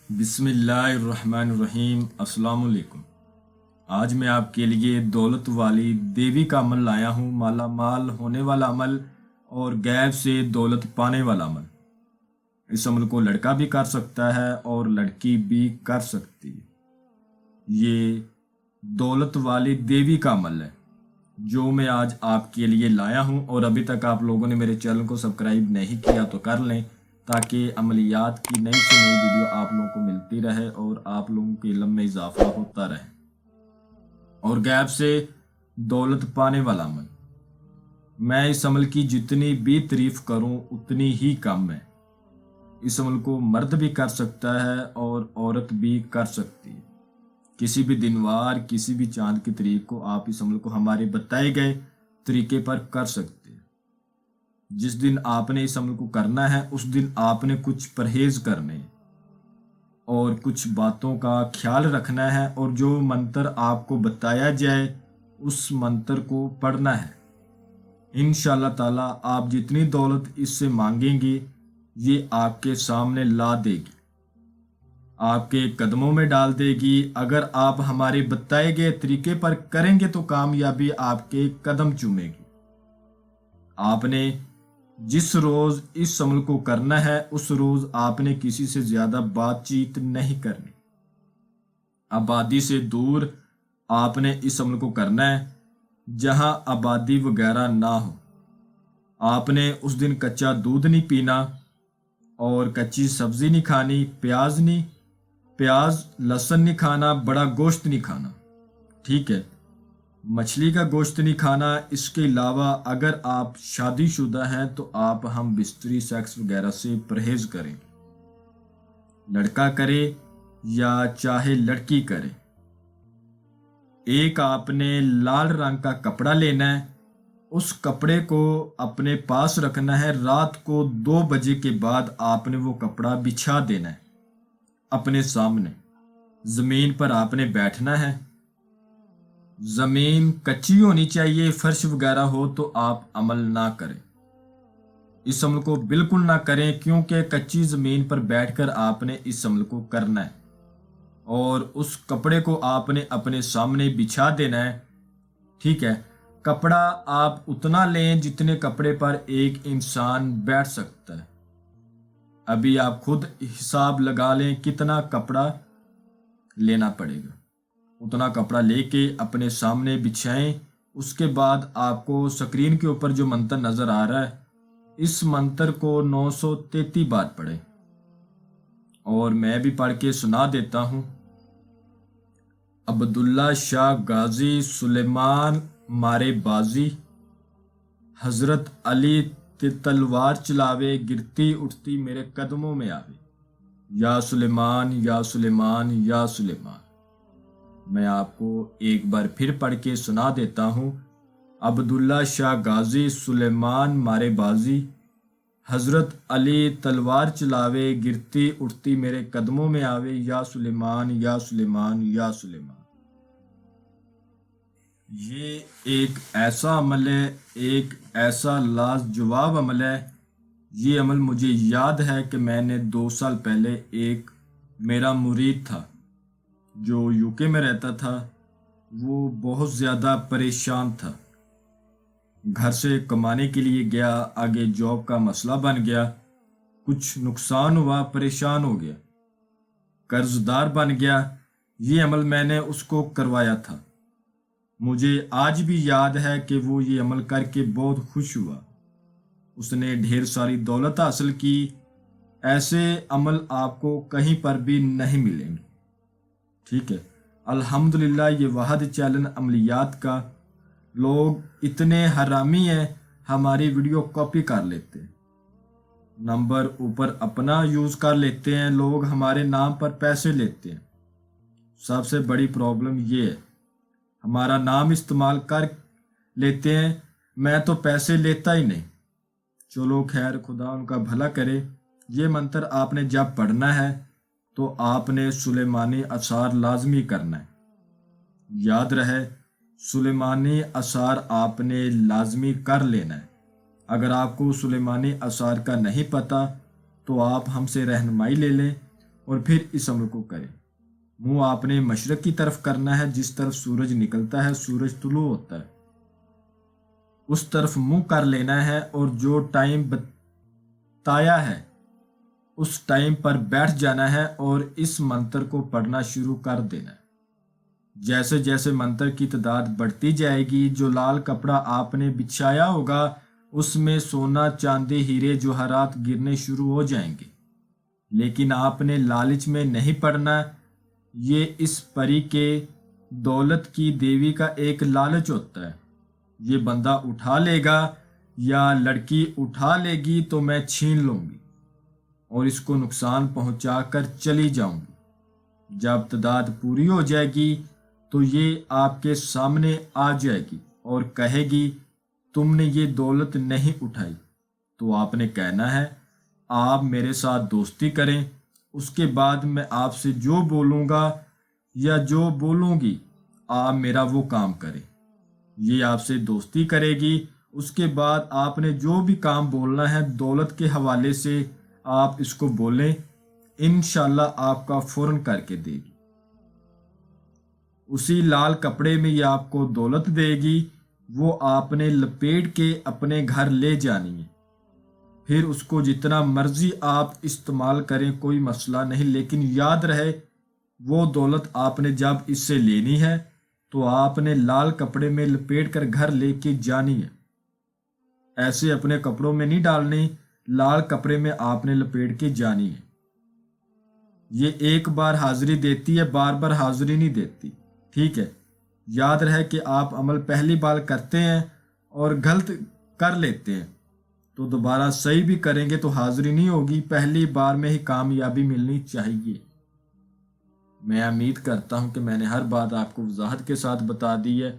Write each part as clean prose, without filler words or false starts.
بسم اللہ الرحمن الرحیم۔ السلام علیکم۔ آج میں آپ کے لیے دولت والی دیوی کا عمل لایا ہوں، مالا مال ہونے والا عمل اور غیب سے دولت پانے والا عمل۔ اس عمل کو لڑکا بھی کر سکتا ہے اور لڑکی بھی کر سکتی ہے۔ یہ دولت والی دیوی کا عمل ہے جو میں آج آپ کے لیے لایا ہوں، اور ابھی تک آپ لوگوں نے میرے چینل کو سبسکرائب نہیں کیا تو کر لیں تاکہ عملیات کی نئی سے نئی ویڈیو آپ لوگوں کو ملتی رہے اور آپ لوگوں کے علم میں اضافہ ہوتا رہے۔ اور غیب سے دولت پانے والا عمل، میں اس عمل کی جتنی بھی تعریف کروں اتنی ہی کم ہے۔ اس عمل کو مرد بھی کر سکتا ہے اور عورت بھی کر سکتی ہے۔ کسی بھی دنوار، کسی بھی چاند کی تاریخ کو آپ اس عمل کو ہمارے بتائے گئے طریقے پر کر سکتے ہیں۔ جس دن آپ نے اس عمل کو کرنا ہے اس دن آپ نے کچھ پرہیز کرنے ہیں اور کچھ باتوں کا خیال رکھنا ہے، اور جو منتر آپ کو بتایا جائے اس منتر کو پڑھنا ہے۔ انشاءاللہ تعالیٰ آپ جتنی دولت اس سے مانگیں گے یہ آپ کے سامنے لا دے گی، آپ کے قدموں میں ڈال دے گی۔ اگر آپ ہمارے بتائے گئے طریقے پر کریں گے تو کامیابی آپ کے قدم چومے گی۔ آپ نے جس روز اس عمل کو کرنا ہے اس روز آپ نے کسی سے زیادہ بات چیت نہیں کرنی۔ آبادی سے دور آپ نے اس عمل کو کرنا ہے، جہاں آبادی وغیرہ نہ ہو۔ آپ نے اس دن کچا دودھ نہیں پینا اور کچی سبزی نہیں کھانی، پیاز لہسن نہیں کھانا، بڑا گوشت نہیں کھانا، ٹھیک ہے، مچھلی کا گوشت نہیں کھانا۔ اس کے علاوہ اگر آپ شادی شدہ ہیں تو آپ ہم بستری سیکس وغیرہ سے پرہیز کریں، لڑکا کرے یا چاہے لڑکی کرے۔ ایک آپ نے لال رنگ کا کپڑا لینا ہے، اس کپڑے کو اپنے پاس رکھنا ہے۔ رات کو 2 بجے کے بعد آپ نے وہ کپڑا بچھا دینا ہے اپنے سامنے۔ زمین پر آپ نے بیٹھنا ہے، زمین کچی ہونی چاہیے، فرش وغیرہ ہو تو آپ عمل نہ کریں، اس عمل کو بالکل نہ کریں، کیونکہ کچی زمین پر بیٹھ کر آپ نے اس عمل کو کرنا ہے اور اس کپڑے کو آپ نے اپنے سامنے بچھا دینا ہے، ٹھیک ہے۔ کپڑا آپ اتنا لیں جتنے کپڑے پر ایک انسان بیٹھ سکتا ہے۔ ابھی آپ خود حساب لگا لیں کتنا کپڑا لینا پڑے گا، اتنا کپڑا لے کے اپنے سامنے بچھائیں۔ اس کے بعد آپ کو سکرین کے اوپر جو منتر نظر آ رہا ہے اس منتر کو 933 بار پڑھیں، اور میں بھی پڑھ کے سنا دیتا ہوں۔ عبداللہ شاہ غازی سلیمان مارے بازی، حضرت علی تلوار چلاوے، گرتی اٹھتی میرے قدموں میں آوے، یا سلیمان یا سلیمان یا سلیمان۔ میں آپ کو ایک بار پھر پڑھ کے سنا دیتا ہوں۔ عبداللہ شاہ غازی سلیمان مارے بازی، حضرت علی تلوار چلاوے، گرتی اٹھتی میرے قدموں میں آوے، یا سلیمان یا سلیمان یا سلیمان۔ یہ ایک ایسا عمل ہے، ایک ایسا لاجواب عمل ہے۔ یہ عمل مجھے یاد ہے کہ میں نے 2 سال پہلے ایک میرا مرید تھا جو UK میں رہتا تھا، وہ بہت زیادہ پریشان تھا، گھر سے کمانے کے لیے گیا، آگے جاب کا مسئلہ بن گیا، کچھ نقصان ہوا، پریشان ہو گیا، قرض دار بن گیا۔ یہ عمل میں نے اس کو کروایا تھا۔ مجھے آج بھی یاد ہے کہ وہ یہ عمل کر کے بہت خوش ہوا، اس نے ڈھیر ساری دولت حاصل کی۔ ایسے عمل آپ کو کہیں پر بھی نہیں ملیں گے، ٹھیک ہے۔ الحمدللہ یہ واحد چیلنج عملیات کا، لوگ اتنے حرامی ہیں ہماری ویڈیو کاپی کر لیتے ہیں، نمبر اوپر اپنا یوز کر لیتے ہیں، لوگ ہمارے نام پر پیسے لیتے ہیں۔ سب سے بڑی پرابلم یہ ہے، ہمارا نام استعمال کر لیتے ہیں، میں تو پیسے لیتا ہی نہیں۔ چلو خیر، خدا ان کا بھلا کرے۔ یہ منتر آپ نے جب پڑھنا ہے تو آپ نے سلیمانی اثار لازمی کرنا ہے، یاد رہے سلیمانی اثار آپ نے لازمی کر لینا ہے۔ اگر آپ کو سلیمانی اثار کا نہیں پتہ تو آپ ہم سے رہنمائی لے لیں، اور پھر اس عمل کو کریں۔ منہ آپ نے مشرق کی طرف کرنا ہے، جس طرف سورج نکلتا ہے، سورج طلوع ہوتا ہے، اس طرف منہ کر لینا ہے، اور جو ٹائم بتایا ہے اس ٹائم پر بیٹھ جانا ہے اور اس منتر کو پڑھنا شروع کر دینا ہے۔ جیسے جیسے منتر کی تعداد بڑھتی جائے گی، جو لال کپڑا آپ نے بچھایا ہوگا اس میں سونا، چاندی، ہیرے، جوہرات گرنے شروع ہو جائیں گے۔ لیکن آپ نے لالچ میں نہیں پڑنا، یہ اس پری کے دولت کی دیوی کا ایک لالچ ہوتا ہے۔ یہ بندہ اٹھا لے گا یا لڑکی اٹھا لے گی تو میں چھین لوں گی اور اس کو نقصان پہنچا کر چلی جاؤں گی۔ جب تعداد پوری ہو جائے گی تو یہ آپ کے سامنے آ جائے گی اور کہے گی تم نے یہ دولت نہیں اٹھائی۔ تو آپ نے کہنا ہے آپ میرے ساتھ دوستی کریں، اس کے بعد میں آپ سے جو بولوں گا یا جو بولوں گی آپ میرا وہ کام کریں۔ یہ آپ سے دوستی کرے گی، اس کے بعد آپ نے جو بھی کام بولنا ہے دولت کے حوالے سے آپ اس کو بولیں، انشاءاللہ آپ کا فوراً کر کے دے گی۔ اسی لال کپڑے میں یہ آپ کو دولت دے گی، وہ آپ نے لپیٹ کے اپنے گھر لے جانی ہے۔ پھر اس کو جتنا مرضی آپ استعمال کریں، کوئی مسئلہ نہیں، لیکن یاد رہے وہ دولت آپ نے جب اس سے لینی ہے تو آپ نے لال کپڑے میں لپیٹ کر گھر لے کے جانی ہے۔ ایسے اپنے کپڑوں میں نہیں ڈالنی، لال کپڑے میں آپ نے لپیٹ کے جانی ہے۔ یہ ایک بار حاضری دیتی ہے، بار بار حاضری نہیں دیتی، ٹھیک ہے؟ یاد رہے کہ آپ عمل پہلی بار کرتے ہیں اور غلط کر لیتے ہیں تو دوبارہ صحیح بھی کریں گے تو حاضری نہیں ہوگی، پہلی بار میں ہی کامیابی ملنی چاہیے۔ میں امید کرتا ہوں کہ میں نے ہر بات آپ کو وضاحت کے ساتھ بتا دی ہے،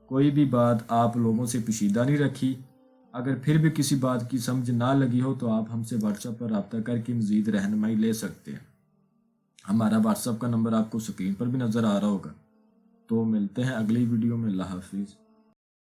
کوئی بھی بات آپ لوگوں سے پوشیدہ نہیں رکھی۔ اگر پھر بھی کسی بات کی سمجھ نہ لگی ہو تو آپ ہم سے واٹس ایپ پر رابطہ کر کے مزید رہنمائی لے سکتے ہیں۔ ہمارا واٹس ایپ کا نمبر آپ کو اسکرین پر بھی نظر آ رہا ہوگا۔ تو ملتے ہیں اگلی ویڈیو میں، اللہ حافظ۔